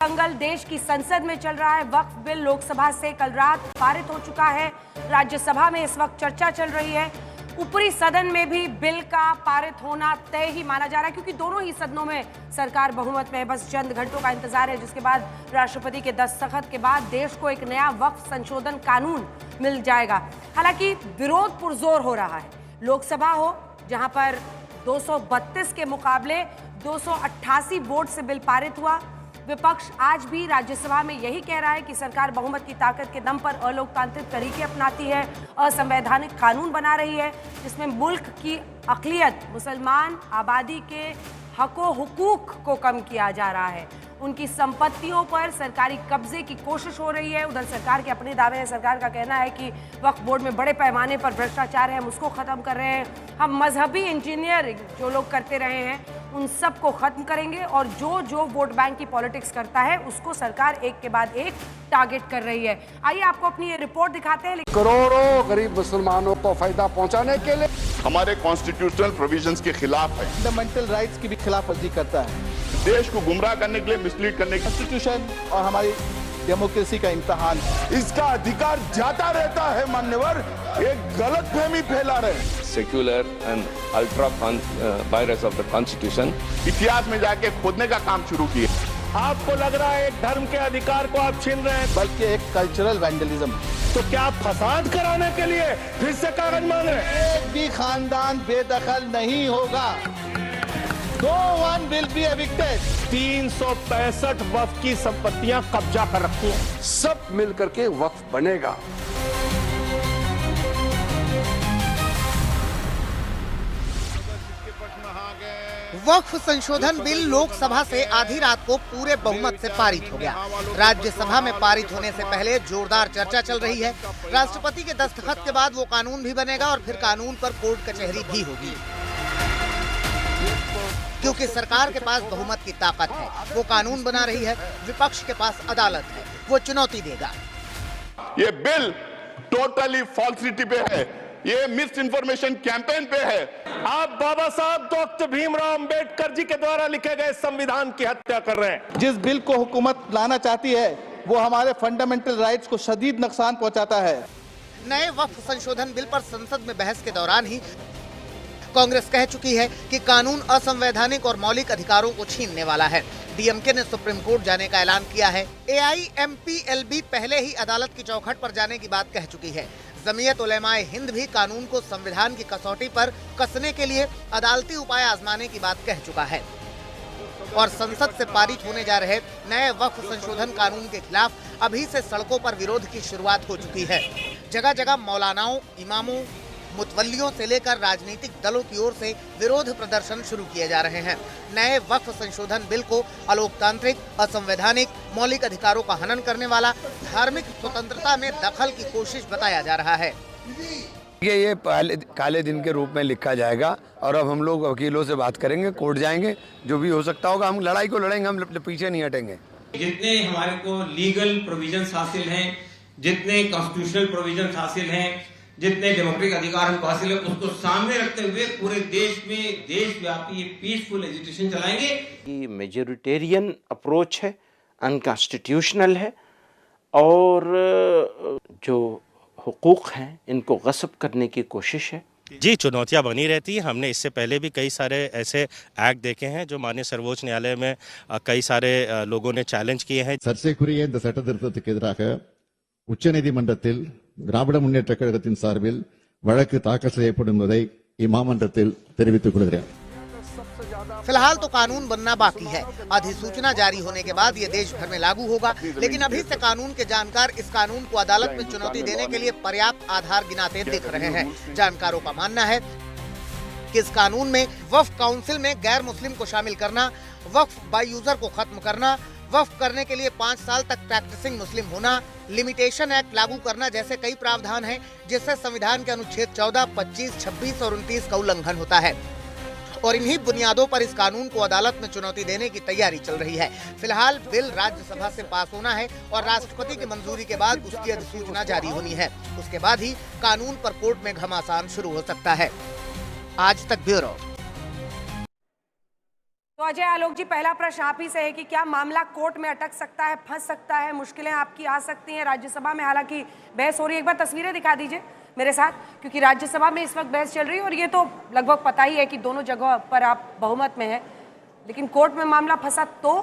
दंगल देश की संसद में चल रहा है। वक्फ बिल लोकसभा से कल रात पारित हो चुका है। राज्यसभा में इस वक्त चर्चा चल रही है। ऊपरी सदन में भी बिल का पारित होना तय ही माना जा रहा है, क्योंकि दोनों ही सदनों में सरकार बहुमत में है। बस चंद घंटों का इंतजार है, जिसके बाद राष्ट्रपति के दस्तखत के बाद देश को एक नया वक्फ संशोधन कानून मिल जाएगा। हालांकि विरोध पुरजोर हो रहा है। लोकसभा हो, जहां पर 232 के मुकाबले 288 वोट से बिल पारित हुआ। विपक्ष आज भी राज्यसभा में यही कह रहा है कि सरकार बहुमत की ताकत के दम पर अलोकतांत्रिक तरीके अपनाती है, असंवैधानिक कानून बना रही है, जिसमें मुल्क की अक़लियत मुसलमान आबादी के हको हुकूक को कम किया जा रहा है। उनकी संपत्तियों पर सरकारी कब्जे की कोशिश हो रही है। उधर सरकार के अपने दावे हैं। सरकार का कहना है कि वक्फ बोर्ड में बड़े पैमाने पर भ्रष्टाचार है, हम उसको ख़त्म कर रहे हैं। हम मजहबी इंजीनियर जो लोग करते रहे हैं उन सब को ख़त्म करेंगे, और जो वोट बैंक की पॉलिटिक्स करता है उसको सरकार एक के बाद एक टारगेट कर रही है। आइए आपको अपनी ये रिपोर्ट दिखाते हैं। करोड़ों गरीब मुसलमानों को फायदा पहुंचाने के लिए हमारे कॉन्स्टिट्यूशनल प्रोविजंस के खिलाफ है, फंडामेंटल राइट्स की भी खिलाफवर्जी करता है, देश को गुमराह करने के लिए, मिसलीड करने के लिए। कॉन्स्टिट्यूशन और हमारी डेमोक्रेसी का इम्तिहान, इसका अधिकार जाता रहता है। मान्यवर एक गलत फहमी फैला रहे। secular and ultra virus of the constitution. इतिहास में जाके खोदने का काम शुरू किया। आपको लग रहा है एक धर्म के अधिकार को आप छीन रहे हैं, बल्कि एक कल्चरल वैंडलिज्म। तो क्या आप फसाद कराने के लिए फिर से कागज मांग रहे हैं? एक भी खानदान बेदखल नहीं होगा। No one will be evicted. 365 वक्फ की संपत्तियां कब्जा कर रखी हैं। सब मिलकर के वक्फ बनेगा। वक्फ संशोधन बिल लोकसभा से आधी रात को पूरे बहुमत से पारित हो गया। राज्यसभा में पारित होने से पहले जोरदार चर्चा चल रही है। राष्ट्रपति के दस्तखत के बाद वो कानून भी बनेगा और फिर कानून पर कोर्ट कचहरी भी होगी, क्योंकि सरकार के पास बहुमत की ताकत है, वो कानून बना रही है। विपक्ष के पास अदालत है, वो चुनौती देगा। ये बिल टोटली फॉल्सिटी पे है, ये मिस इन्फॉर्मेशन कैंपेन पे है। आप बाबा साहब डॉक्टर भीमराव अंबेडकर जी के द्वारा लिखे गए संविधान की हत्या कर रहे हैं। जिस बिल को हुकूमत लाना चाहती है वो हमारे फंडामेंटल राइट्स को शदीद नुकसान पहुंचाता है। नए वक्फ संशोधन बिल पर संसद में बहस के दौरान ही कांग्रेस कह चुकी है कि कानून असंवैधानिक और मौलिक अधिकारों को छीनने वाला है। डीएमके ने सुप्रीम कोर्ट जाने का ऐलान किया है। एआईएमपीएलबी पहले ही अदालत की चौखट पर जाने की बात कह चुकी है। जमीयत उलेमाए हिंद भी कानून को संविधान की कसौटी पर कसने के लिए अदालती उपाय आजमाने की बात कह चुका है। और संसद से पारित होने जा रहे नए वक्फ संशोधन कानून के खिलाफ अभी से सड़कों पर विरोध की शुरुआत हो चुकी है। जगह जगह मौलानाओं, इमामों, मुतवल्लियों से लेकर राजनीतिक दलों की ओर से विरोध प्रदर्शन शुरू किए जा रहे हैं। नए वक्फ संशोधन बिल को अलोकतांत्रिक, असंवैधानिक, मौलिक अधिकारों का हनन करने वाला, धार्मिक स्वतंत्रता में दखल की कोशिश बताया जा रहा है। ये पहले काले दिन के रूप में लिखा जाएगा, और अब हम लोग वकीलों से बात करेंगे, कोर्ट जाएंगे, जो भी हो सकता होगा हम लड़ाई को लड़ेंगे, हम पीछे नहीं हटेंगे। जितने हमारे को लीगल प्रोविजंस हासिल हैं, जितने कॉन्स्टिट्यूशनल प्रोविजंस हासिल हैं, जितने डेमोक्रेटिक अधिकार हमको हासिल है, उसको सामने रखते हुए पूरे देश में देशव्यापी पीसफुल एजिटेशन चलाएंगे। ये मेजोरिटेरियन अप्रोच है, अनकॉन्स्टिट्यूशनल है, और जो हुकूक हैं इनको गस्ब करने की कोशिश है। जी, चुनौतियां बनी रहती है। हमने इससे पहले भी कई सारे ऐसे एक्ट देखे हैं जो माननीय सर्वोच्च न्यायालय में कई सारे लोगों ने चैलेंज किए हैं। சர்ச்சைக்குரிய இந்த சட்ட திருத்தத்துக்கு எதிராக உச்சநீதிமன்றத்தில் திராவிட முன்னேற்ற கழகத்தின் சார்பில் வழக்கு தாக்கல் செய்யப்படும் என்பதை இம்மாமன்றத்தில் தெரிவித்துக் கொள்கிறேன்। फिलहाल तो कानून बनना बाकी है। अधिसूचना जारी होने के बाद ये देश भर में लागू होगा, लेकिन अभी से कानून के जानकार इस कानून को अदालत में चुनौती देने के लिए पर्याप्त आधार गिनाते दिख रहे हैं। जानकारों का मानना है कि इस कानून में वक्फ काउंसिल में गैर मुस्लिम को शामिल करना, वक्फ बाय यूजर को खत्म करना, वक्फ करने के लिए 5 साल तक प्रैक्टिसिंग मुस्लिम होना, लिमिटेशन एक्ट लागू करना जैसे कई प्रावधान हैं, जिससे संविधान के अनुच्छेद 14, 25, 26 और 29 का उल्लंघन होता है। और इन्हीं बुनियादों पर इस कानून को अदालत में चुनौती देने की तैयारी चल रही है। फिलहाल बिल राज्यसभा से पास होना है और राष्ट्रपति की मंजूरी के बाद उसकी अधिसूचना जारी होनी है। उसके बाद ही कानून पर कोर्ट में घमासान शुरू हो सकता है। आज तक ब्यूरो। तो अजय आलोक जी, पहला प्रश्न आप ही से है कि क्या मामला कोर्ट में अटक सकता है, फंस सकता है, मुश्किलें आपकी आ सकती हैं राज्यसभा में? हालांकि बहस हो रही है, एक बार तस्वीरें दिखा दीजिए मेरे साथ, क्योंकि राज्यसभा में इस वक्त बहस चल रही है और ये तो लगभग पता ही है कि दोनों जगह पर आप बहुमत में हैं, लेकिन कोर्ट में मामला फंसा तो?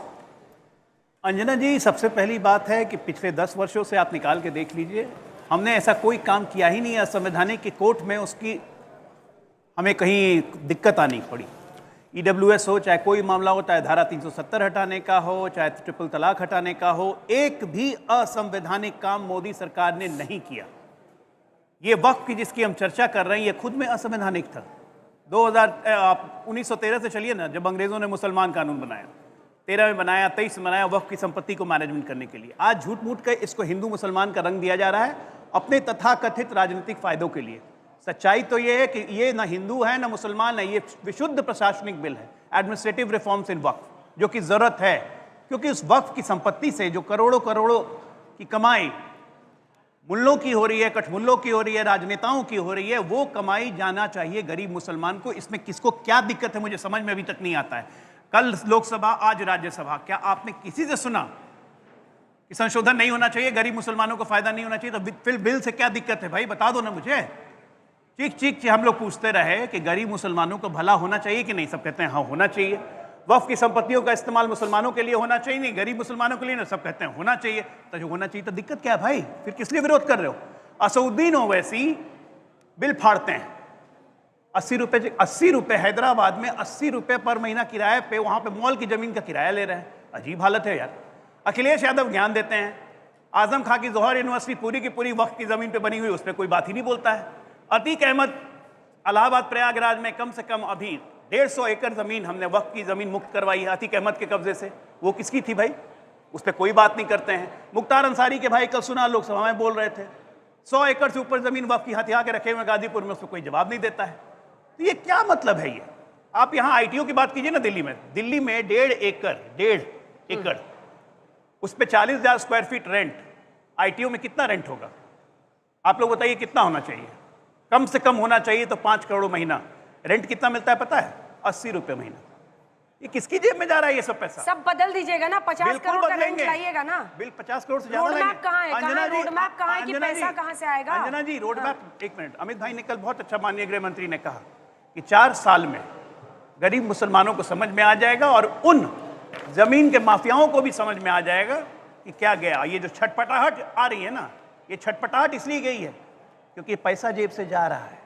अंजना जी, सबसे पहली बात है कि पिछले 10 वर्षों से आप निकाल के देख लीजिए, हमने ऐसा कोई काम किया ही नहीं है असंवैधानिक कि कोर्ट में उसकी हमें कहीं दिक्कत आनी पड़ी। EWS हो, चाहे कोई मामला हो, चाहे धारा 370 हटाने का हो, चाहे ट्रिपल तलाक हटाने का हो, एक भी असंवैधानिक काम मोदी सरकार ने नहीं किया। ये वक्त की जिसकी हम चर्चा कर रहे हैं, ये खुद में असंवैधानिक था। 1913 से चलिए ना, जब अंग्रेजों ने मुसलमान कानून बनाया, 13 में बनाया, 23 में बनाया, वक्त की संपत्ति को मैनेजमेंट करने के लिए। आज झूठ मूठ के इसको हिंदू मुसलमान का रंग दिया जा रहा है अपने तथाकथित राजनीतिक फायदों के लिए। सच्चाई तो ये है कि ये ना हिंदू है ना मुसलमान है, ये विशुद्ध प्रशासनिक बिल है, एडमिनिस्ट्रेटिव रिफॉर्म्स इन वक्फ, जो कि जरूरत है, क्योंकि उस वक्फ की संपत्ति से जो करोड़ों करोड़ों की कमाई मुल्लों की हो रही है, कठमुल्लों की हो रही है, राजनेताओं की हो रही है, वो कमाई जाना चाहिए गरीब मुसलमान को। इसमें किसको क्या दिक्कत है मुझे समझ में अभी तक नहीं आता है। कल लोकसभा, आज राज्यसभा, क्या आपने किसी से सुना कि संशोधन नहीं होना चाहिए, गरीब मुसलमानों को फायदा नहीं होना चाहिए? तो फिर बिल से क्या दिक्कत है भाई, बता दो ना मुझे। चीख चीख हम लोग पूछते रहे कि गरीब मुसलमानों को भला होना चाहिए कि नहीं, सब कहते हैं हाँ होना चाहिए। वक्फ की संपत्तियों का इस्तेमाल मुसलमानों के लिए होना चाहिए, नहीं गरीब मुसलमानों के लिए ना, सब कहते हैं होना चाहिए। तो जो होना चाहिए तो दिक्कत क्या है भाई, फिर किस लिए विरोध कर रहे हो? असउद्दीन ओवैसी बिल फाड़ते हैं, 80 रुपए हैदराबाद में 80 रुपए पर महीना किराए पे, वहां पे मॉल की जमीन का किराया ले रहे हैं। अजीब हालत है यार। अखिलेश यादव ज्ञान देते हैं, आजम खां की जौहर यूनिवर्सिटी पूरी की पूरी वक्फ की जमीन पे बनी हुई, उस पर कोई बात ही नहीं बोलता है। अतीक अहमद इलाहाबाद प्रयागराज में कम से कम अभी 150 एकड़ जमीन हमने वक्फ की जमीन मुक्त करवाई है अतीक अहमद के कब्जे से, वो किसकी थी भाई, उस पर कोई बात नहीं करते हैं। मुख्तार अंसारी के भाई कल सुना लोकसभा में बोल रहे थे 100 एकड़ से ऊपर जमीन वक्फ की हथिया के रखे हुए गाजीपुर में, उस पर कोई जवाब नहीं देता है। तो ये क्या मतलब है? ये आप यहाँ ITO की बात कीजिए ना, दिल्ली में 1.5 एकड़ उस पर 40,000 स्क्वायर फीट रेंट, ITO में कितना रेंट होगा आप लोग बताइए, कितना होना चाहिए? कम से कम होना चाहिए तो 5 करोड़ महीना। रेंट कितना मिलता है पता है? 80 रुपए महीना। ये किसकी जेब में जा रहा है ये सब पैसा? सब बदल दीजिएगा ना, 50 करोड़ का रेंट लाइएगा ना। बिल 50 करोड़ से ज्यादा रोडमैप कहाँ है? रोडमैप कहाँ है कि पैसा कहाँ से आएगा? अंजना जी, रोडमैप, एक मिनट, अमित भाई ने कल बहुत अच्छा, माननीय गृह मंत्री ने कहा कि 4 साल में गरीब मुसलमानों को समझ में आ जाएगा और उन जमीन के माफियाओं को भी समझ में आ जाएगा कि क्या गया। ये जो छटपटाहट आ रही है ना, ये छटपटाहट इसलिए गई है क्योंकि पैसा जेब से जा रहा है,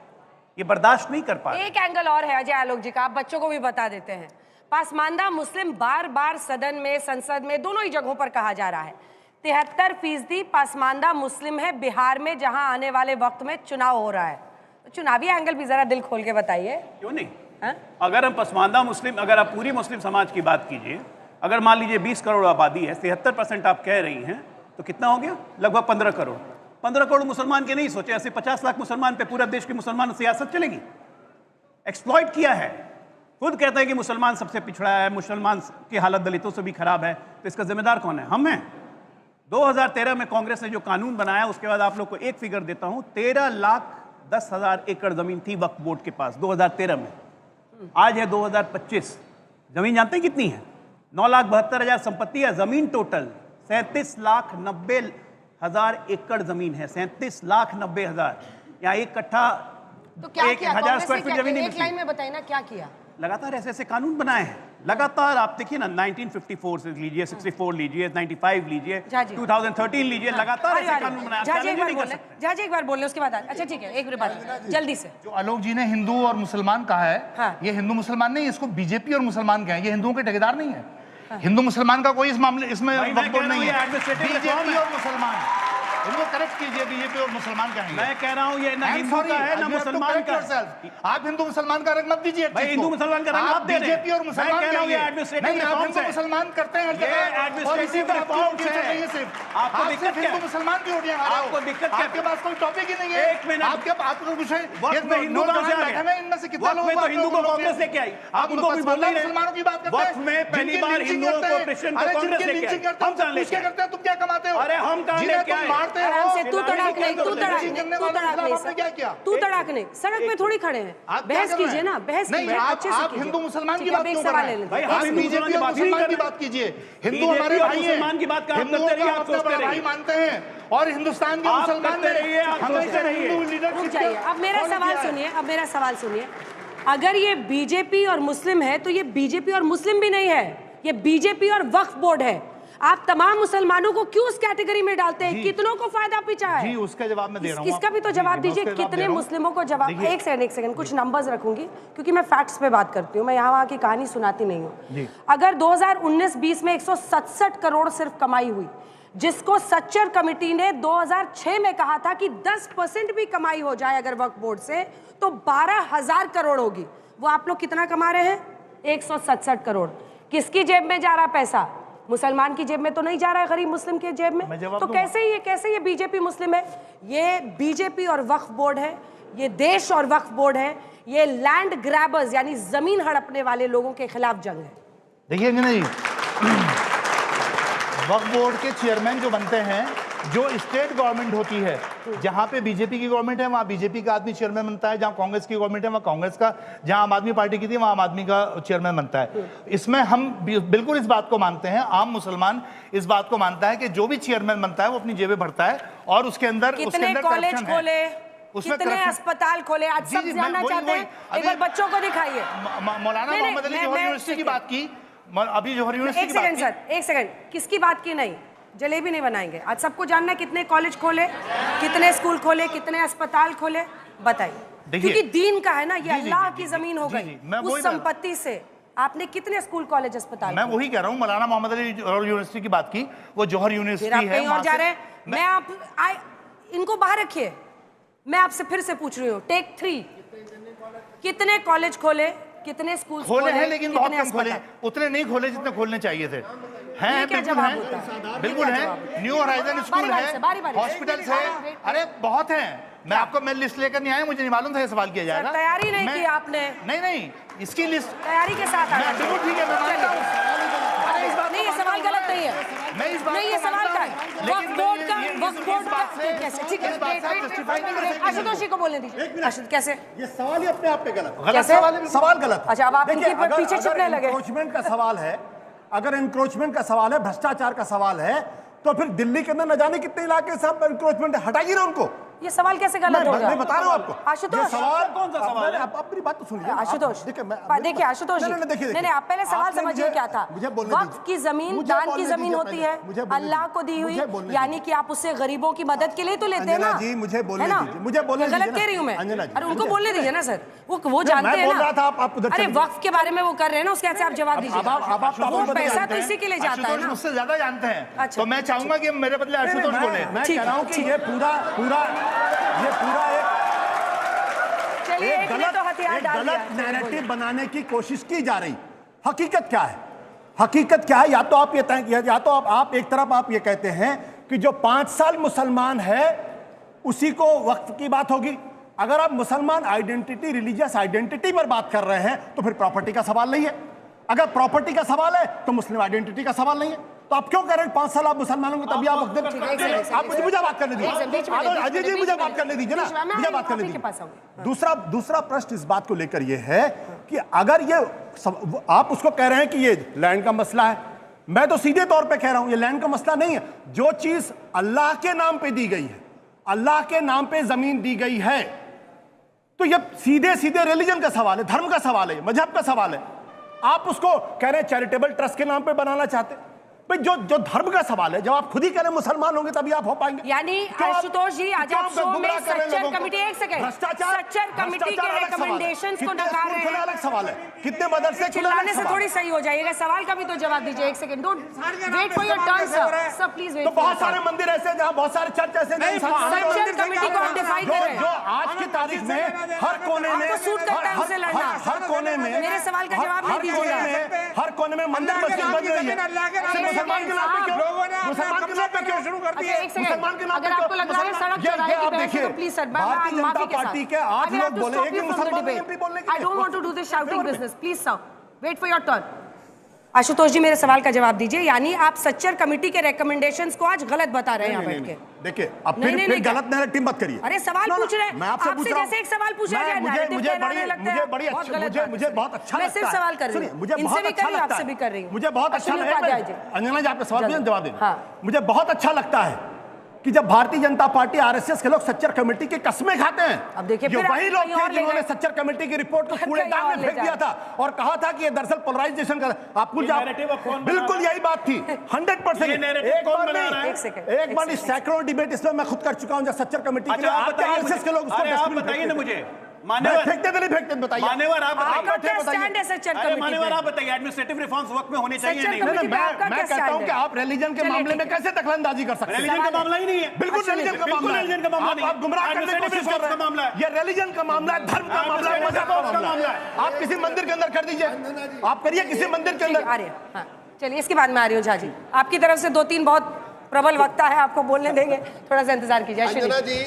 ये बर्दाश्त नहीं कर पा रहे। एक एंगल और है अजय आलोक जी का, आप बच्चों को भी बता देते हैं। पासमानदा मुस्लिम बार बार सदन में, संसद में, दोनों ही जगहों पर कहा जा रहा है 73% पासमानदा मुस्लिम है बिहार में, जहां आने वाले वक्त में चुनाव हो रहा है। तो चुनावी एंगल भी जरा दिल खोल के बताइए। क्यों नहीं? अगर हम पसमानदा मुस्लिम, अगर आप पूरी मुस्लिम समाज की बात कीजिए, अगर मान लीजिए 20 करोड़ आबादी है, 73% आप कह रही हैं, तो कितना हो गया? लगभग 15 करोड़। 15 करोड़ मुसलमान के नहीं सोचे, ऐसे 50 लाख मुसलमान पे पूरा देश की मुसलमान सियासत चलेगी? एक्सप्लॉइट किया है। खुद कहते हैं कि मुसलमान सबसे पिछड़ा है, मुसलमान की हालत दलितों से भी खराब है, तो इसका जिम्मेदार कौन है? हम हैं। 2013 में कांग्रेस ने जो कानून बनाया, उसके बाद आप लोग को एक फिगर देता हूं, 13,10,000 एकड़ जमीन थी वक्फ बोर्ड के पास 2013 में। आज है 2025, जमीन जानते हैं कितनी है? 9,72,000 संपत्ति है। जमीन टोटल 37,90,000 एकड़ जमीन है। 37,90,000, यहाँ एक कट्ठा तो क्या 1,000 स्क्वायर फीट जमीन। एक लाइन में बताइए ना क्या किया? लगातार ऐसे ऐसे कानून बनाए हैं, लगातार। आप देखिए ना, 1954 से लीजिए, 64 लीजिए, 95 लीजिए, 2013 लीजिए, लगातार ऐसे कानून बनाए। जाजी एक बार बोल ले, उसके बाद अच्छा ठीक है, एक बात जल्दी से। जो आलोक जी ने हिंदू और मुसलमान कहा है, ये हिंदू मुसलमान नहीं, इसको बीजेपी और मुसलमान कहें, ये हिंदुओं के ठेकेदार नहीं है। हिंदू मुसलमान का कोई इस मामले इसमें वक्त नहीं है, बीजेपी और मुसलमान। इनको करेक्ट कीजिए, बीजेपी और मुसलमान का है। मैं कह रहा हूं ये ना हिंदू का है ना मुसलमान का। आप हिंदू मुसलमान का रंग मत दीजिए। भाई हिंदू मुसलमान का रंग आप दे रहे हैं। बीजेपी और मुसलमान नहीं, आप हिंदू मुसलमान करते हैं हर जगह। आप सिर्फ हिंदू मुसलमान की वोटियां खा रहे हो। आपको दिक्कत क्या? आपके पास कोई टॉपिक ही नहीं है। एक मिनट, आपको कुछ है हिंदू कहां से आ गए? इनमें से कितने लोग हिंदू को कांग्रेस लेके आई, आप उनको भी बोल रहे हैं। मुसलमानों की बात करते हैं, वक्त में पहली बार हिंदुओं को क्रिश्चियन को कांग्रेस लेके आई। हम कहां लेके करते हैं? तुम क्या कमाते हो? अरे हम कहां लेके आए? मारते हैं। आराम से, तू तड़ाक नहीं, तू तड़ाक नहीं, तू तड़ाक नहीं, तू तड़ाक नहीं, सड़क पे थोड़ी खड़े हैं, बहस कीजिए ना, बहस कीजिए अच्छे से कीजिए। हिंदू मुसलमान की ठीक है, बात अब एक क्यों कर सवाल रहे ले हैं? लेते हैं। आप बीजेपी और मुसलमान की बात कीजिए। हिंदू हमारे भाई हैं, मुसलमान की बात आप करते रहिए, आप सोचते भाई रहिए, मानते हैं, और हिंदुस्तान के आप मुसलमान करते रहिए, आप हमेशा सोचते रहिए। हिंदू रुक लीडरशिप जाइए, अब मेरा सवाल सुनिए, अब मेरा सवाल सुनिए। अगर ये बीजेपी और मुस्लिम है तो ये बीजेपी और मुस्लिम भी नहीं है, ये बीजेपी और वक्फ बोर्ड है। आप तमाम मुसलमानों को क्यों उस कैटेगरी में डालते हैं? कितनों को फायदा पहुंचा है? जी, उसका जवाब मैं दे रहा हूं। इसका भी तो जवाब दीजिए, कितने मुस्लिमों को जवाब। एक सेकंड कुछ नंबर्स रखूंगी क्योंकि मैं फैक्ट्स पे बात करती हूँ, मैं यहाँ वहाँ की कहानी सुनाती नहीं हूँ। अगर 2019-20 में 167 करोड़ सिर्फ कमाई हुई, जिसको सच्चर कमेटी ने 2006 में कहा था कि 10% भी कमाई हो जाए अगर वक्फ बोर्ड से तो 12,000 करोड़ होगी, वो आप लोग कितना कमा रहे हैं? 167 करोड़। किसकी जेब में जा रहा पैसा? मुसलमान की जेब में तो नहीं जा रहा है, गरीब मुस्लिम के जेब में। तो कैसे ये बीजेपी मुस्लिम है? ये बीजेपी और वक्फ बोर्ड है, ये देश और वक्फ बोर्ड है, ये लैंड ग्रैबर्स यानी जमीन हड़पने वाले लोगों के खिलाफ जंग है। देखिए नहीं, वक्फ बोर्ड के चेयरमैन जो बनते हैं, जो स्टेट गवर्नमेंट होती है, जहां पे बीजेपी की गवर्नमेंट है वहां बीजेपी का आदमी चेयरमैन बनता है, जहां कांग्रेस की गवर्नमेंट है वहां कांग्रेस का, जहां आम आदमी पार्टी की थी वहां आम आदमी का चेयरमैन बनता है। इसमें हम बिल्कुल इस बात को मानते हैं, आम मुसलमान इस बात को मानता है कि जो भी चेयरमैन बनता है वो अपनी जेबें भरता है और उसके अंदर कितने कॉलेज खोले, कितने अस्पताल खोले, आज सब जानना चाहते हैं। एक बार बच्चों को दिखाइए। मौलाना मोहम्मद अली जौहर यूनिवर्सिटी की बात की, अभी जौहर यूनिवर्सिटी एक सेकंड सर, एक सेकंड, किसकी बात की? नहीं, जलेबी नहीं बनाएंगे। आज सबको जानना है कितने कॉलेज खोले, कितने स्कूल खोले, कितने अस्पताल खोले, बताइए। क्योंकि दीन का है ना, ये अल्लाह की जमीन हो गई, उस संपत्ति से आपने कितने स्कूल कॉलेज अस्पताल? मैं वही कह रहा हूँ, मौलाना मोहम्मद अली जौहर यूनिवर्सिटी की बात की, वो जौहर यूनिवर्सिटी है। कहीं और जा रहे हैं। मैं आप इनको बाहर रखिए, मैं आपसे फिर से पूछ रही हूँ, टेक 3, कितने कॉलेज खोले, कितने स्कूल खोले हैं, लेकिन बहुत कम खोले, उतने नहीं खोले जितने खोलने चाहिए थे। हैं, बिल्कुल है, न्यू होराइजन स्कूल है, हॉस्पिटल्स है, अरे बहुत हैं। मैं लिस्ट लेकर नहीं आया, मुझे नहीं मालूम था ये सवाल किया जाएगा। तैयारी नहीं की आपने? नहीं, इसकी लिस्ट तैयारी के साथ आया। बिल्कुल ठीक है, मैं मानता हूं। नहीं, ये सवाल गलत नहीं है, नहीं ये सवाल का है, वक्फ बोर्ड का कैसे? ठीक है, आशुतोष जी को बोलने दीजिए। आशुतोष, कैसे ये सवाल ही अपने आप पे गलत कैसे? सवाल गलत। अच्छा, अब आप इनके पीछे छिपने लगे। एनक्रोचमेंट का सवाल है, अगर एनक्रोचमेंट का सवाल है, भ्रष्टाचार का सवाल है, तो फिर दिल्ली के अंदर न जाने कितने इलाके सब एनक्रोचमेंट है, हटाइए ना उनको। ये सवाल कैसे गलत हो गया? मैं बता रहा हूं आपको। आशुतोष, सवाल कौन सा सवाल है? आप मेरी बात तो सुनिए। आशुतोष, देखिए आशुतोष जी, नहीं, आप पहले सवाल समझिए क्या था। वक्फ की जमीन दान की जमीन होती है, अल्लाह को दी हुई, यानी कि आप उससे गरीबों की मदद के लिए तो लेते हैं ना। जी, मुझे बोलने दीजिए, मुझे बोलने दीजिए। गलत कह रही हूँ मैं? अरे उनको बोलने दीजिए ना सर, वो जानते हैं ना। अरे वक्फ के बारे में वो कर रहे हैं ना, उसके आप जवाब दीजिए। वो पैसा तो इसी के लिए जाता है ना। मुझसे ज्यादा जानते हैं, तो मैं चाहूंगा कि मेरे बदले आशुतोष बोले। मैं कह रहा हूं कि ये पूरा एक गलत नैरेटिव बनाने की कोशिश की जा रही। हकीकत क्या है? हकीकत क्या है? या तो आप या तो आप एक तरफ आप ये कहते हैं कि जो 5 साल मुसलमान है उसी को वक्त की बात होगी। अगर आप मुसलमान आइडेंटिटी, रिलीजियस आइडेंटिटी पर बात कर रहे हैं तो फिर प्रॉपर्टी का सवाल नहीं है। अगर प्रॉपर्टी का सवाल है तो मुस्लिम आइडेंटिटी का सवाल नहीं है। तो आप क्यों कह रहे हैं 5 साल आप मुसलमानों को तभी आप वक्त आप मुझे बात करने दीजिए। अजय जी मुझे बात करने दीजिए ना, मुझे बात करने दीजिए। दूसरा प्रश्न इस बात को लेकर ये है कि अगर ये आप उसको कह रहे हैं कि ये लैंड का मसला है, मैं तो सीधे तौर पे कह रहा हूं ये लैंड का मसला नहीं है। जो चीज अल्लाह के नाम पे दी गई है, अल्लाह के नाम पे जमीन दी गई है, तो ये सीधे सीधे रिलीजन का सवाल है, धर्म का सवाल है, मजहब का सवाल है। आप उसको कह रहे हैं चैरिटेबल ट्रस्ट के नाम पे बनाना चाहते हैं। जो धर्म का सवाल है, जब आप खुद ही कह रहे मुसलमान होंगे तभी आप हो पाएंगे। यानी आशुतोष जी आज आप शो में सच्चर कमेटी, एक सेकंड, सच्चर कमेटी के रिकमेंडेशंस को नकार रहे हैं। अलग सवाल है, कितने मदरसे चिल्लाने से थोड़ी सही हो जाएगा। सवाल का भी तो जवाब दीजिए। एक second, don't wait for your turn sir, please wait. तो बहुत सारे मंदिर ऐसे हैं जहां बहुत सारे चर्च ऐसे हैं। सच्चर कमेटी को आप डिफाई कर रहे हैं। जो आज की तारीख में हर कोने में सूट करता है उसे लड़ना। हर कोने में मेरे सवाल का जवाब नहीं दीजिएगा। हर कोने में मंदिर मस्जिद बन रही है। मुसलमान के नाम पे क्यों? मुसलमान के नाम पे क्यों शुरू कर दिए? मुसलमान के नाम पे अगर आपको लग रहा है सड़क चौराहे की बहस है तो please sir, Bharatiya Janata party के 8 लोग बोले कि मुसलमान एमपी बोलने के लिए। I don't want to do this shouting business. Please sir, wait for your turn. Ashutosh जी मेरे सवाल का जवाब दीजिए, यानी आप सच्चर कमेटी के रिकमेंडेशंस को आज गलत बता रहे हैं यहाँ बैठ के। देखिए अब फिर गलत नैरेटिव मत करिए। अरे सवाल पूछ रहे हैं, मैं आपसे पूछ रहा हूं, जैसे एक सवाल पूछा जाए मुझे बहुत अच्छा मैं सिर्फ सवाल कर रही हूं, मुझे बहुत अच्छा लगता है, आपसे भी कर रही हूं, मुझे बहुत अच्छा लगता है। अंजना जी आपके सवाल का जवाब दें। हाँ। मुझे बहुत अच्छा लगता है कि जब भारतीय जनता पार्टी आरएसएस के लोग सच्चर कमेटी की कस्में खाते हैं। अब देखिए जो वही लोग थे जिन्होंने सच्चर कमेटी की रिपोर्ट को कूड़ेदान में फेंक दिया था और कहा था कि ये दरअसल पोलराइजेशन का आपको बिल्कुल यही बात थी 100%। एक बार सैकड़ों डिबेट इसमें मैं खुद कर चुका हूं जब सच्चर कमेटी के आरएसएस के लोग उसको बताइए ना मुझे फेंकते तो नहीं फेंकते, बताइए मान्यवर आप बताइए। मान्यवर आप बताइए एडमिनिस्ट्रेटिव रिफॉर्म्स वक्त में होने चाहिए नहीं? मैं कहता हूं कि आप रिलीजन के मामले में कैसे दखलंदाजी कर सकते हैं? रिलीजन का मामला ही नहीं है। बिल्कुल रिलीजन का मामला है। आप गुमराह करने की कोशिश कर रहे हैं। ये रिलीजन का मामला है, धर्म का मामला है, मजहब का मामला है। आप किसी मंदिर के अंदर कर दीजिए, आप करिए किसी मंदिर के अंदर। चलिए इसके बाद में आ रही हूँ। झा जी आपकी तरफ से 2-3 बहुत प्रबल वक्ता है, आपको बोलने देंगे, थोड़ा सा इंतजार कीजिए। अंजना जी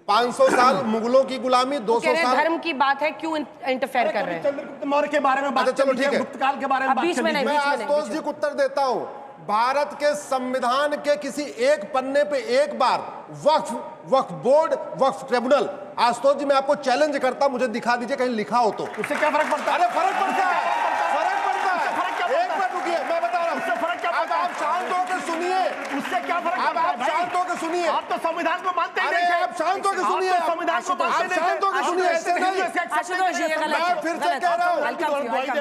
500 साल मुगलों की गुलामी, 200 साल धर्म की बात है, क्यों इंटरफेयर कर रहे हैं? चंद्रगुप्त मौर्य के बारे में बात, चलो ठीक है, गुप्तकाल के बारे में बात करें। मैं आशुतोष जी को उत्तर देता हूं। भारत के संविधान के किसी एक पन्ने पे एक बार वक्फ बोर्ड, वक्फ ट्रिब्यूनल, आशुतोष जी मैं आपको चैलेंज करता हूं, मुझे दिखा दीजिए कहीं लिखा हो तो। उससे क्या फर्क पड़ता है? अरे फर्क पड़ता है, एक बार रुकिए, मैं बता रहा हूं। अब आप शांत होकर सुनिए, उससे क्या फर्क? अब आप शांत होकर सुनिए। आप तो संविधान को मानते ही नहीं। आप शांत होकर सुनिए, संविधान को आप शांत होकर सुनिए। ऐसे नहीं, मैं फिर से कह रहा हूं,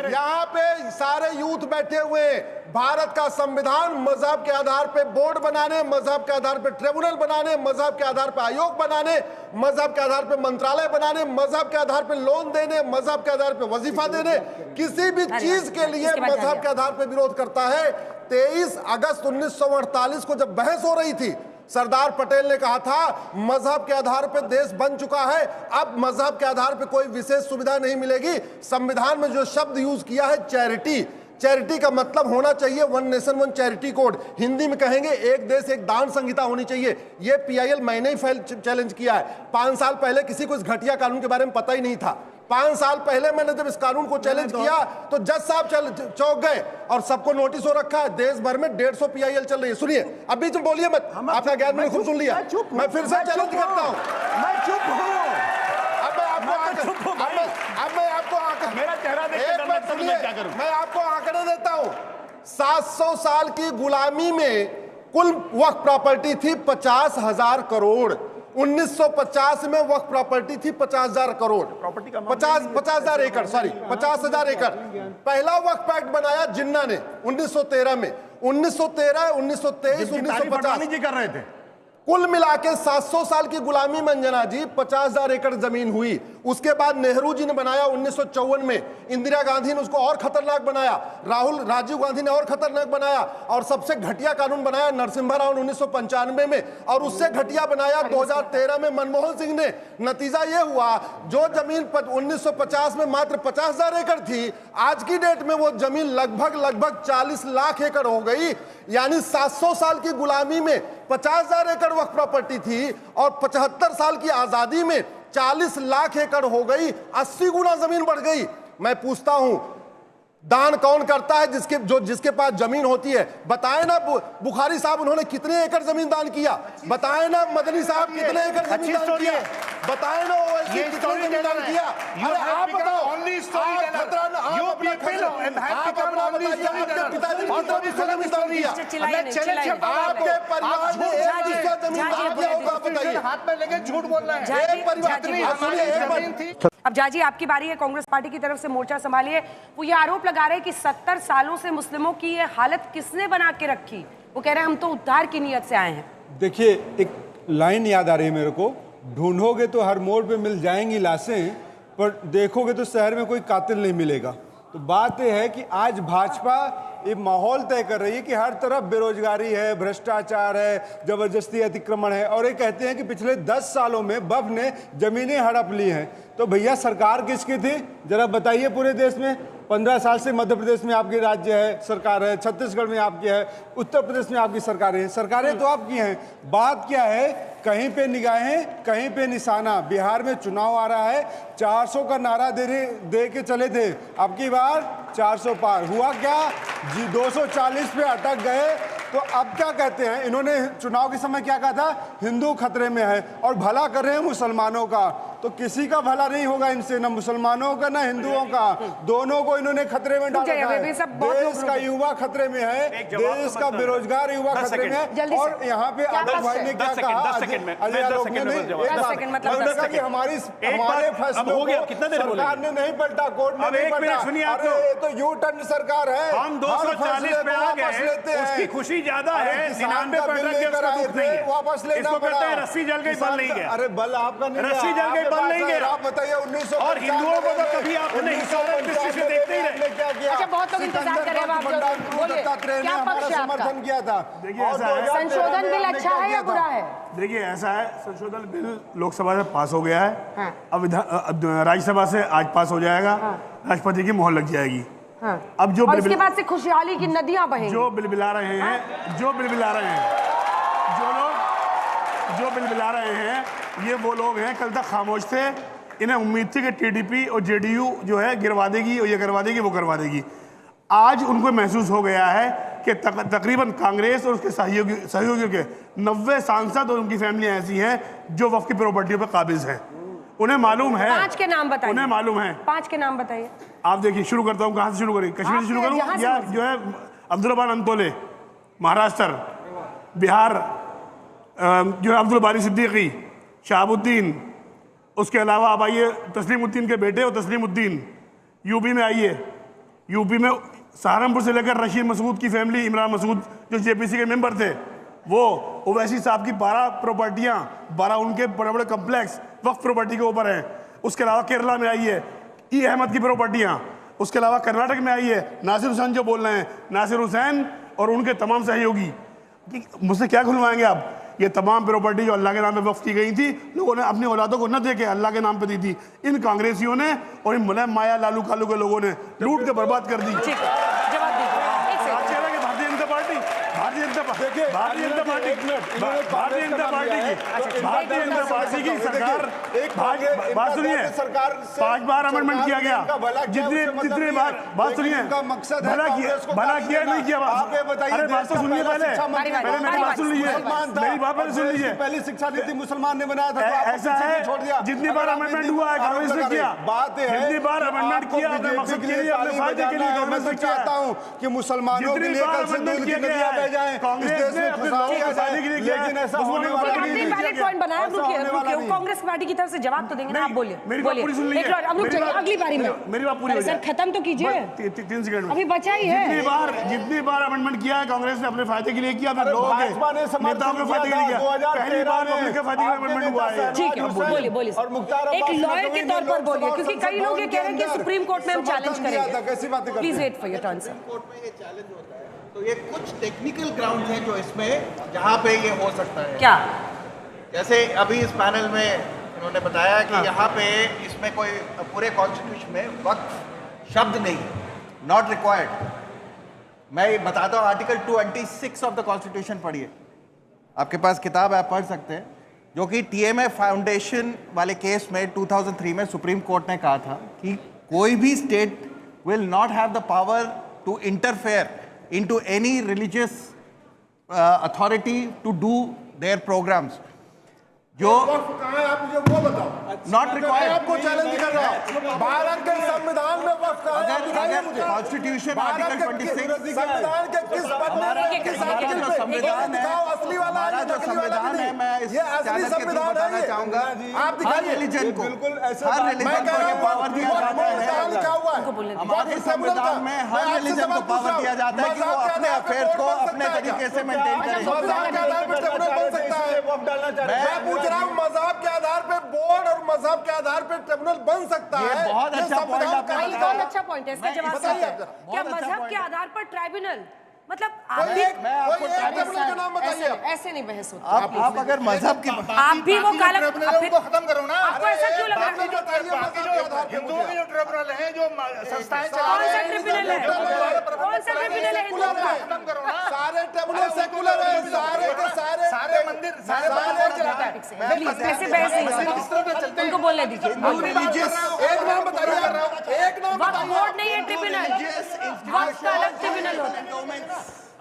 यहाँ पे सारे यूथ बैठे हुए, भारत का संविधान मजहब के आधार पे बोर्ड बनाने, मजहब के आधार पे ट्रिब्यूनल बनाने, मजहब के आधार पे आयोग बनाने, मजहब के आधार पे मंत्रालय बनाने, मजहब के आधार पे लोन देने, मजहब के आधार पे वजीफा देने, किसी भी चीज के लिए मजहब के आधार पे विरोध करता है। 23 अगस्त 1948 को जब बहस हो रही थी, सरदार पटेल ने कहा था मजहब के आधार पे देश बन चुका है, अब मजहब के आधार पे कोई विशेष सुविधा नहीं मिलेगी। संविधान में जो शब्द यूज किया है चैरिटी, चैरिटी का मतलब होना चाहिए one nation one charity code, Hindi में कहेंगे एक देश एक दान संहिता होनी चाहिए। ये PIL मैंने ही चैलेंज किया है। 5 साल पहले किसी को इस घटिया कानून के बारे में पता ही नहीं था। 5 साल पहले मैंने जब इस कानून को चैलेंज किया तो जज साहब चौंक गए और सबको नोटिस हो रखा है। देश भर में 150 PIL चल रही है। सुनिए, अभी तुम बोलिए मत, आपका ज्ञान मैंने खुद सुन लिया। मैं फिर से चैलेंज करता हूँ, मैं चुप हूँ। अब मैं आपको मेरा चेहरा मैं आपको आंकड़े देता हूं। 700 साल की गुलामी में कुल वक्फ प्रॉपर्टी थी 50,000 करोड़। 1950 में वक्फ प्रॉपर्टी थी 50,000 करोड़, 50,000 एकड़, सॉरी 50,000 एकड़। पहला वक्फ एक्ट बनाया जिन्ना ने 1913 में। 1913, 1923, 1950 जी कर रहे थे। कुल मिला के 700 साल की गुलामी में अंजना जी 50,000 एकड़ जमीन हुई। उसके बाद नेहरू जी ने बनाया 1954 में, इंदिरा गांधी ने उसको और खतरनाक बनाया, राजीव गांधी ने और खतरनाक बनाया, और सबसे घटिया कानून बनाया नरसिम्हा राव 1995 में, और उससे घटिया बनाया 2013 में मनमोहन सिंह ने। नतीजा ये हुआ जो जमीन 1950 में मात्र 50,000 एकड़ थी, आज की डेट में वो जमीन लगभग 40 लाख एकड़ हो गई। यानी 700 साल की गुलामी में 50,000 एकड़ वक्फ प्रॉपर्टी थी और 75 साल की आजादी में 40 लाख एकड़ हो गई, 80 गुना जमीन बढ़ गई। मैं पूछता हूं दान कौन करता है? जिसके पास जमीन होती है। बताएं ना बुखारी साहब उन्होंने कितने एकड़ जमीन दान किया? बताएं ना मदनी साहब कितने एकड़ जमीन दान किया? बताएं ना ओवैसी कितने जमीन दान किया? अरे आप बताओ, आपके परिवार ने एक दूसरा जमीन दान किया होगा, बताइए। हाथ में लेके झूठ बोल रहे हैं। एक परिवार। अब जाजी आपकी बारी है, कांग्रेस पार्टी की तरफ से मोर्चा संभालिए। वो ये आरोप लगा रहे हैं कि 70 सालों से मुस्लिमों की ये हालत किसने बना के रखी? वो कह रहे हैं हम तो उद्धार की नीयत से आए हैं। देखिए, एक लाइन याद आ रही है मेरे को, ढूंढोगे तो हर मोड़ पे मिल जाएंगी लाशें, पर देखोगे तो शहर में कोई कातिल नहीं मिलेगा। तो बात यह है कि आज भाजपा ये माहौल तय कर रही है कि हर तरफ बेरोजगारी है, भ्रष्टाचार है, जबरदस्ती अतिक्रमण है, और ये कहते हैं कि पिछले 10 सालों में वक्फ ने जमीनें हड़प ली हैं। तो भैया सरकार किसकी थी जरा बताइए पूरे देश में? 15 साल से मध्य प्रदेश में आपकी राज्य है सरकार है, छत्तीसगढ़ में आपकी है, उत्तर प्रदेश में आपकी सरकारें तो आपकी हैं। बात क्या है, कहीं पे निगाहें कहीं पे निशाना। बिहार में चुनाव आ रहा है, 400 का नारा दे के चले थे, अब की बार 400 पार हुआ क्या जी, 240 पे अटक गए। तो अब क्या कहते हैं, इन्होंने चुनाव के समय क्या कहा था, हिंदू खतरे में है, और भला कर रहे हैं मुसलमानों का। तो किसी का भला नहीं होगा इनसे, ना मुसलमानों का ना हिंदुओं का, दोनों को इन्होंने खतरे में डाला है। देश का युवा खतरे में है, देश का बेरोजगार युवा खतरे में है। और यहाँ पे आलोक भाई ने क्या कहा, अजय आलोक ने कि हमारे फैसलों को सरकार ने नहीं पलटा, कोर्ट ने नहीं पलटा। अरे तो यू टर्न सरकार है, हम 240 पे आ गए, उसकी खुशी ज्यादा है, 99 पे अटक गए, उसका दुख नहीं है। वापस लेना इसको कहते हैं रस्सी जल गई बल नहीं गया। अरे बल आपका नहीं, रस्सी जल गई बल नहीं गया। आप बताइए 1900 और हिंदुओं को तो कभी आपने हिस्टोरिक दृष्टि से देखते ही रहे। क्या किया? अच्छा, बहुत लोग इंतजार कर रहे हैं, आप बोलिए क्या पक्ष है आपका? समर्थन किया था। देखिए ऐसा है, संशोधन बिल अच्छा है या बुरा है? देखिए ऐसा है, संशोधन बिल लोकसभा से पास हो गया है, अब राज्यसभा से आज पास हो जाएगा, राष्ट्रपति की मोहर लग जाएगी। अब जो इसके बाद से खुशहाली की नदियां बहेंगी। जो बिलबिला रहे हैं, जो बिलबिला रहे हैं, जो बिलबिला रहे हैं, ये वो लोग हैं कल तक खामोश थे। इन्हें उम्मीद थी कि टीडीपी और जेडीयू जो है गिरवा देगी, और ये करवा देगी, वो करवा देगी। आज उनको महसूस हो गया है कि तकरीबन कांग्रेस और उसके सहयोगियों के 90 सांसद और उनकी फैमिलियां ऐसी हैं जो वक्फ की प्रॉपर्टियों पर काबिज हैं। उन्हें मालूम है, 5 के नाम बताइए। उन्हें मालूम है, 5 के नाम बताइए। आप देखिए, शुरू करता हूँ, कहाँ से शुरू करें, कश्मीर से शुरू करूँ या जो है अब्दुल रब्बान अंतोले महाराष्ट्र, बिहार जो है अब्दुल बारी सिद्दीकी, शहाबुद्दीन, उसके अलावा आप आइए तस्लीमुद्दीन के बेटे और तस्लीमुद्दीन, यूपी में आइए, यूपी में सहारनपुर से लेकर रशीद मसूद की फैमिली, इमरान मसूद जो जेपीसी के मेंबर थे, वो ओवैसी साहब की 12 प्रॉपर्टियाँ, 12 उनके बड़े बड़े कम्प्लेक्स वक्फ प्रॉपर्टी के ऊपर हैं। उसके अलावा केरला में आइए, ई अहमद की प्रॉपर्टियाँ, उसके अलावा कर्नाटक में आइए, नासिर हुसैन जो बोल रहे हैं, नासिर हुसैन और उनके तमाम सहयोगी, मुझसे क्या खुलवाएंगे आप? ये तमाम प्रॉपर्टी जो अल्लाह के नाम पे वक्फ की गई थी, लोगों ने अपनी औलादों को न देके अल्लाह के नाम पे दी थी। इन कांग्रेसियों ने और इन मुलायम माया लालू कालू के लोगों ने लूट के बर्बाद कर दी। जवाब दीजिए। भारतीय जनता पार्टी की सरकार, बात सुनिए, 5 बार अमेंडमेंट किया गया, जितने बार, बात सुनिए, भला किया नहीं किया, अरे बात तो सुनिए, पहले मेरी बात सुन लीजिए, मेरी बात पहले सुन लीजिए। पहली शिक्षा नीति मुसलमान ने बनाया था, ऐसा है, जितनी बार अमेंडमेंट हुआ है कांग्रेस ने किया, बात है, जितनी बार अमेंडमेंट किया अपने मकसद के लिए, अपने फायदे के लिए कांग्रेस ने किया। चाहता हूँ कि मुसलमानों के लिए कल से दूध की नदियां बह जाएं, इस देश में खुशहाली आ जाए, लेकिन ऐसा होने वाला नहीं है। पॉइंट बनाया, रुकिए, कांग्रेस पार्टी की तरफ से जवाब तो देंगे ना, आप बोलिए। मेरी बात पूरी सुन लीजिए, अगली बारी में मेरी बात पूरी हो जाए, खत्म तो कीजिए, 3 सेकंड में। अभी बचा ही है। जितनी बार अमेंडमेंट किया है कांग्रेस ने अपने फायदे के लिए किया, फिर लोगों के नेताओं के फायदे के लिए किया। पहली बार पब्लिक के फायदे के लिए अमेंडमेंट हुआ है। ठीक है, बोलिए, एक लॉयर के तौर पर बोलिए, क्योंकि कई लोग ये कह रहे हैं कि सुप्रीम कोर्ट में हम चैलेंज करेंगे। कैसी बातें करते हैं? Please wait for your turn sir. Court में ये चैलेंज होता है, तो ये कुछ टेक्निकल ग्राउंड हैं जो इसमें जहां पे ये हो सकता है। क्या? जैसे अभी इस पैनल में इन्होंने बताया कि यहाँ पे इसमें कोई पूरे कॉन्स्टिट्यूशन में वक्फ शब्द नहीं, नॉट रिक्वायर्ड। मैं बताता हूँ, आर्टिकल 26 ऑफ द कॉन्स्टिट्यूशन पढ़िए, आपके पास किताब है, आप पढ़ सकते हैं, जो कि टीएमए फाउंडेशन वाले केस में 2003 में सुप्रीम कोर्ट ने कहा था कि कोई भी state will not have the power to interfere into any religious authority to do their programs. जो कहाँ है आप मुझे वो बताओ। नॉट रिक्वायर्ड, आपको चैलेंज कर रहा हूँ, भारत के संविधान में वक्फ कहाँ है? अगर कॉन्स्टिट्यूशन आर्टिकल 26 संविधान के किस संविधान है, असली वाला हमारा जो संविधान है, मैं इस चैनल के थ्रू बताना चाहूंगा, हर रिलीजन को, हर रिलीजन को ये पावर दिया जाता है। हमारे संविधान में हर रिलीजन को पावर दिया जाता है कि वो अपने अफेयर्स को अपने तरीके से मेंटेन करें। मजहब के आधार पे बोर्ड और मजहब के आधार पे ट्रिब्यूनल बन सकता है। ये बहुत अच्छा पॉइंट आपने बताया। बहुत अच्छा पॉइंट है, इसका जवाब बताइए। क्या मजहब के आधार पर ट्राइब्यूनल, मतलब आप भी, ऐसे नहीं बहस होती। आप अगर मजहब की, आप भी वो काला खत्म करो ना। आपको ऐसा क्यों लग रहा है? हिंदुओं के जो ट्रिब्यूनल है, जो संस्थाएं कौन सा ट्रिब्यूनल है? कौन सा ट्रिब्यूनल है हिंदुओं का? खत्म करो ना। सारे ट्रिब्यूनल सेकुलर है, सारे के सारे सारे मंदिर कैसे बहस नहीं होगा? उनको बोलने दीजिए। एक नाम बताइए, एक नाम वक्फ बोर्ड नहीं है ट्रिब्यूनल, वक्फ का अलग ट्रिब्यूनल होता है।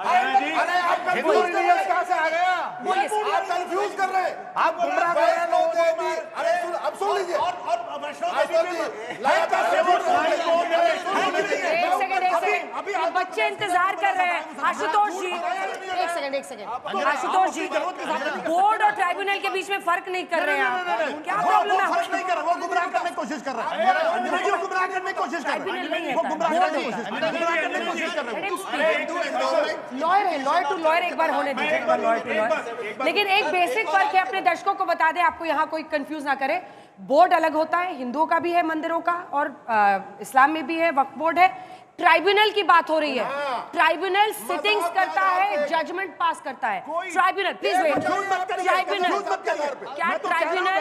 अरे आप हिंदू रिलीजियस कहाँ से आ गया? आप कंफ्यूज कर रहे हैं, आप गुमराह कर रहे हैं लोगों को भी। अरे अब सुन लीजिए, एक सेकंड, बच्चे इंतजार कर रहे हैं। आशुतोष जी, एक सेकंड, आशुतोष जी, बोर्ड और ट्राइब्यूनल के बीच में फर्क नहीं कर रहे हैं आप, क्या प्रॉब्लम है? फर्क नहीं कर रहा, वो गुमराह करने की कोशिश कर रहा है, वो गुमराह करने की कोशिश कर रहा है, वो गुमराह करने की कोशिश कर रहा है। लॉयर टू लॉयर एक बार होने दीजिए, लॉयर टू लॉयर। लेकिन एक बेसिक फर्क है, अपने दर्शकों को बता दें, आपको यहाँ कोई कंफ्यूज ना करे। बोर्ड अलग होता है, हिंदुओं का भी है मंदिरों का, और इस्लाम में भी है, वक्फ बोर्ड है। ट्राइब्यूनल की बात हो रही है, ट्राइब्यूनल सिटिंग्स करता है, जजमेंट पास करता है। ट्राइब्यूनल, प्लीज वेट, ट्राइब्यूनल क्या ट्राइब्यूनल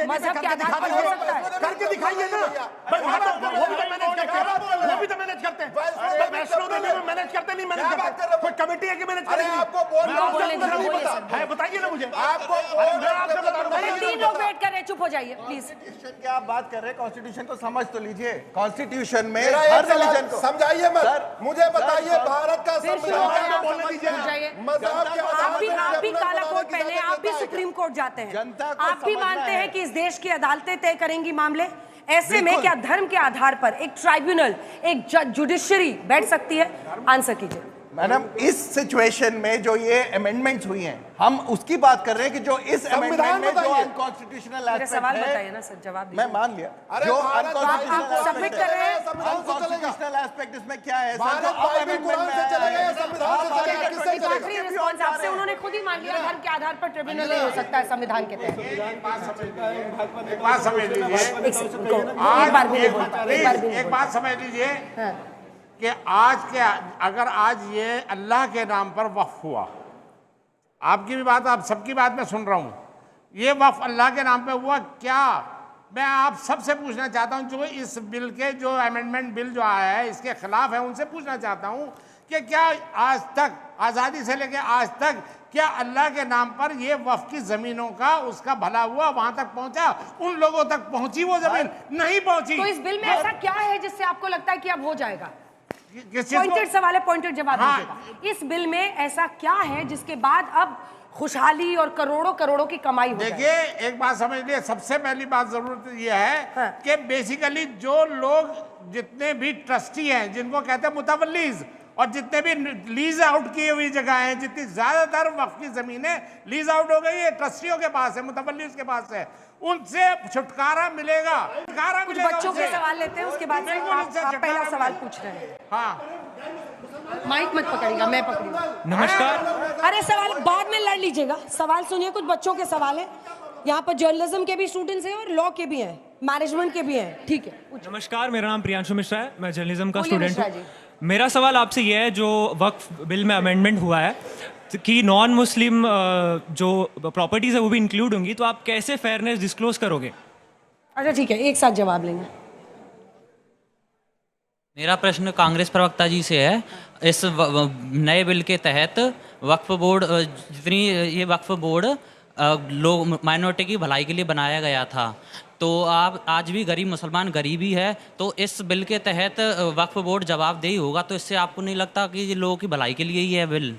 मजहब के आधार पर हो सकता है? करके दिखाइए ना, वो भी तो मैनेज करते हैं, वो भी तो मैनेज करते हैं। वैष्णो देवी में मैनेज करते नहीं, मैनेज करते कोई कमेटी है कि मैनेज करेगी? है, बताइए ना मुझे। अरे 3 लोग वेट कर रहे हैं, चुप हो जाइए प्लीज। क्या आप बात कर रहे हैं? कॉन्स्टिट्यूशन तो समझ तो लीजिए। कॉन्स्टिट्यूशन में हर रिलीजन को समझाइए मत, मुझे बताइए भारत का संविधान बोलने दीजिए। आप भी काला कोट पहने, आप भी सुप्रीम कोर्ट जाते हैं, आप भी मानते हैं कि इस देश की अदालतें तय करेंगी मामले। ऐसे में क्या धर्म के आधार पर एक ट्राइब्यूनल, एक जुडिशरी बैठ सकती है? आंसर कीजिए। मैडम, इस सिचुएशन में जो ये अमेंडमेंट्स हुई हैं, हम उसकी बात कर रहे हैं कि जो इस अमेंडमेंट में जो अनकॉन्स्टिट्यूशनल एस्पेक्ट सवाल है, बताइए ना सर, जवाब मैं मान लिया। जो आप सबमिट कर रहे हैं, अनकॉन्स्टिट्यूशनल एस्पेक्ट इसमें क्या है? आखिरी रिस्पॉन्स आपसे, उन्होंने खुद ही मान लिया धर्म के आधार पर ट्रिब्यूनल नहीं हो सकता है संविधान के तहत। एक बात समझ लीजिए कि आज के अगर आज ये अल्लाह के नाम पर वक्फ हुआ, आपकी भी बात, आप सबकी बात मैं सुन रहा हूँ, ये वक्फ अल्लाह के नाम पे हुआ, क्या मैं आप सबसे पूछना चाहता हूँ जो इस बिल के जो अमेंडमेंट बिल जो आया है इसके खिलाफ है, उनसे पूछना चाहता हूँ कि क्या आज तक, आज़ादी से लेकर आज तक, क्या अल्लाह के नाम पर ये वक्फ की ज़मीनों का उसका भला हुआ, वहां तक पहुंचा, उन लोगों तक पहुंची वो ज़मीन? नहीं पहुंची। तो इस बिल में ऐसा क्या है जिससे आपको लगता है कि अब हो जाएगा? पॉइंटेड सवाल है, पॉइंटेड जवाब दीजिएगा। इस बिल में ऐसा क्या है जिसके बाद अब खुशहाली और करोड़ों करोड़ों की कमाई हो? देखिए, एक बात समझ लिए, सबसे पहली बात जरूरत यह है कि बेसिकली जो लोग, जितने भी ट्रस्टी हैं, जिनको कहते हैं मुतवल्लीज, और जितने भी लीज आउट की हुई जगह हैं, जितनी ज्यादातर वक्फ की जमीनें लीज आउट हो गई है, ट्रस्टियों के पास है, मुतवल्लीज के पास है, उनसे छुटकारा मिलेगा। कुछ बच्चों के सवाल लेते हैं, उसके बाद आप पहला सवाल पूछ रहे हैं। हाँ, माइक मत पकड़िएगा, मैं पकड़ूंगा। नमस्कार। अरे सवाल बाद में लड़ लीजिएगा, सवाल सुनिए। कुछ बच्चों के सवाल हैं, यहाँ पर जर्नलिज्म के भी स्टूडेंट्स हैं और लॉ के भी हैं, मैनेजमेंट के भी हैं। ठीक है, नमस्कार, मेरा नाम प्रियांशु मिश्रा है, मैं जर्नलिज्म का स्टूडेंट हूँ। मेरा सवाल आपसे ये है, जो वक्फ बिल में अमेंडमेंट हुआ है कि नॉन मुस्लिम जो प्रॉपर्टीज है वो भी इंक्लूड होंगी, तो आप कैसे फेयरनेस डिस्क्लोज करोगे? अच्छा ठीक है, एक साथ जवाब लेंगे। मेरा प्रश्न कांग्रेस प्रवक्ता जी से है। इस नए बिल के तहत वक्फ बोर्ड, जितनी ये वक्फ बोर्ड लोग माइनॉरिटी की भलाई के लिए बनाया गया था, तो आप आज भी गरीब मुसलमान गरीब ही है, तो इस बिल के तहत वक्फ बोर्ड जवाबदेही होगा, तो इससे आपको नहीं लगता कि ये लोगों की भलाई के लिए ही है बिल?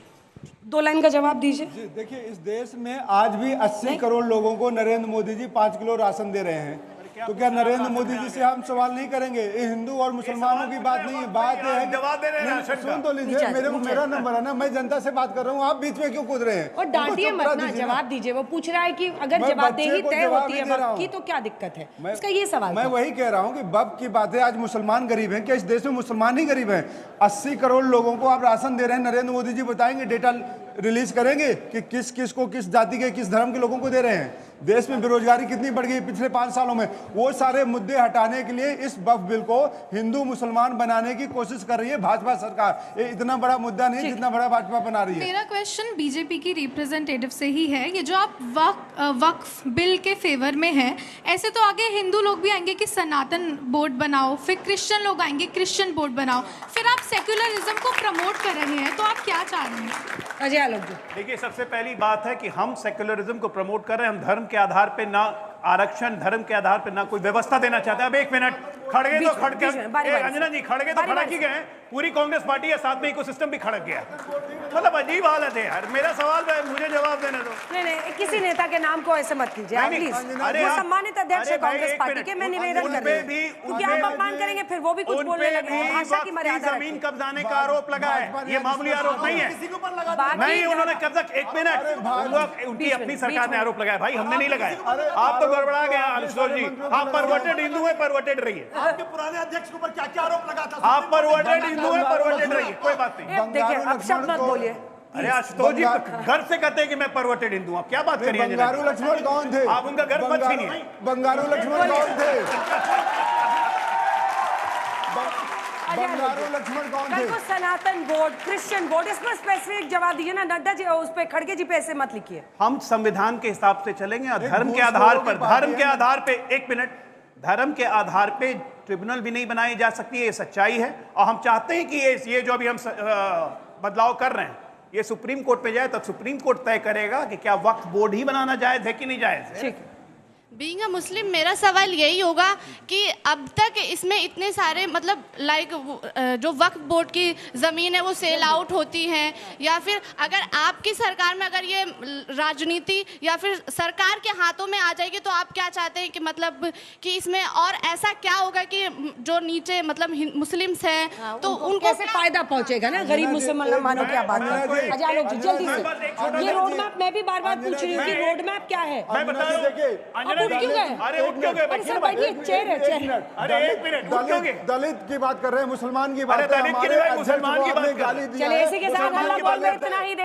2 लाइन का जवाब दीजिए। देखिए, इस देश में आज भी 80 करोड़ लोगों को नरेंद्र मोदी जी 5 किलो राशन दे रहे हैं, तो क्या नरेंद्र मोदी जी से हम सवाल नहीं करेंगे? ये हिंदू और मुसलमानों की बात नहीं, बात है जवाब दे रहे हैं। सुन तो लीजिए, मेरा नंबर है ना, मैं जनता से बात कर रहा हूँ, आप बीच में क्यों कूद रहे हैं? और डांटिए मत ना, जवाब दीजिए। वो पूछ रहा है कि अगर जवाबदेही तय होती है वक्त की तो क्या दिक्कत है, उसका ये सवाल। मैं वही कह रहा हूँ कि वक्त की बात है, आज मुसलमान गरीब हैं, क्या इस देश में मुसलमान ही गरीब हैं? 80 करोड़ लोगों को आप राशन दे रहे हैं, नरेंद्र मोदी जी बताएंगे, डेटा रिलीज करेंगे कि किस किस को, किस जाति के, किस धर्म के लोगों को दे रहे हैं? देश में बेरोजगारी कितनी बढ़ गई पिछले 5 सालों में? वो सारे मुद्दे हटाने के लिए इस वक्फ बिल को हिंदू मुसलमान बनाने की कोशिश कर रही है भाजपा सरकार। ये इतना बड़ा मुद्दा नहीं जितना बड़ा भाजपा बना रही है। मेरा क्वेश्चन बीजेपी की रिप्रेजेंटेटिव से ही है। ये जो आप वक्फ बिल के फेवर में हैं, ऐसे तो आगे हिंदू लोग भी आएंगे कि सनातन बोर्ड बनाओ, फिर क्रिश्चियन लोग आएंगे क्रिश्चियन बोर्ड बनाओ, फिर आप सेक्युलरिज्म को प्रमोट कर रहे हैं, तो आप क्या चाह रहे हैं? अजय आलोक जी। देखिए, सबसे पहली बात है कि हम सेक्युलरिज्म को प्रमोट कर रहे हैं। हम धर्म के आधार पे ना आरक्षण, धर्म के आधार पे ना कोई व्यवस्था देना चाहते हैं। अब एक मिनट, खड़गे तो खड़के, अंजना जी खड़गे तो खड़क ही गए, पूरी कांग्रेस पार्टी है, साथ में इकोसिस्टम भी खड़क गया। मतलब अजीब हालत है यार। मेरा सवाल है, मुझे जवाब देने दो। नहीं, किसी नेता के नाम को ऐसे मत कीजिए प्लीज। वो सम्मानित अध्यक्ष है कांग्रेस पार्टी के, मैं निवेदन कर रही हूं, क्योंकि आप अपमान करेंगे फिर वो भी कुछ बोलने लगे। भाषा की मर्यादा जमीन कब्जाने का आरोप लगा है, ये मामूली आरोप नहीं है। नहीं, उन्होंने कब्जा, एक मिनट, उनकी अपनी सरकार ने आरोप लगाया। भाई हमने नहीं लगाया, आप तो गड़बड़ा गया आशुतोष जी। आप परवर्टेड हिंदू है, परवर्टेड रहिए। आपके पुराने अध्यक्ष के ऊपर क्या क्या आरोप लगा था? आप परवर्टेड हिंदू है, परवर्टेड रहिए, कोई बात नहीं। देखिए, अब शब्द मत बोलिए। अरे आशुतोष जी घर से कहते हैं कि मैं परवर्टेड हिंदू हूं, आप क्या बात करिए? बंगारू लक्ष्मण कौन थे? आप उनका घर मत छीनिए। बंगारू लक्ष्मण कौन थे? बंगारू लक्ष्मण कौन थे? सनातन बोर्ड, क्रिश्चियन बोर्ड, इसमें स्पेसिफिक जवाब दीजिए ना। नड्डा जी उस पे, खड़गे जी पे ऐसे मत लिखिए। हम संविधान के हिसाब से चलेंगे और धर्म के आधार पर, धर्म के आधार पे, एक मिनट, धर्म के आधार पे ट्रिब्यूनल भी नहीं बनाई जा सकती है, ये सच्चाई है। और हम चाहते हैं कि ये जो अभी हम बदलाव कर रहे हैं, ये सुप्रीम कोर्ट पे जाए, तब सुप्रीम कोर्ट तय करेगा कि क्या वक्फ बोर्ड ही बनाना जायज है कि नहीं जायज है। बीइंग अ मुस्लिम, मेरा सवाल यही होगा कि अब तक इसमें इतने सारे मतलब जो वक्फ बोर्ड की ज़मीन है वो सेल आउट होती हैं, या फिर अगर आपकी सरकार में अगर ये राजनीति या फिर सरकार के हाथों में आ जाएगी, तो आप क्या चाहते हैं कि मतलब कि इसमें और ऐसा क्या होगा कि जो नीचे मतलब मुस्लिम्स हैं तो उनको कैसे फायदा पहुंचेगा ना गरीब मुसलमानों की बात है। अजय आलोक जी जल्दी से, ये रोड मैप मैं भी बार बार पूछ रही हूँ कि रोड मैप क्या है? मैं बता रहा हूँ। उठ क्यों गए? अरे उठ क्यों गए? बैठिए, चेयर है, चेयर। अरे एक मिनट, उठ क्यों गए? दलित की बात कर रहे हैं, मुसलमान की बात। दलित की नहीं, मुसलमान की बात कर रहे हैं। चलिए इसी के साथ हल्ला बोल में इतना ही।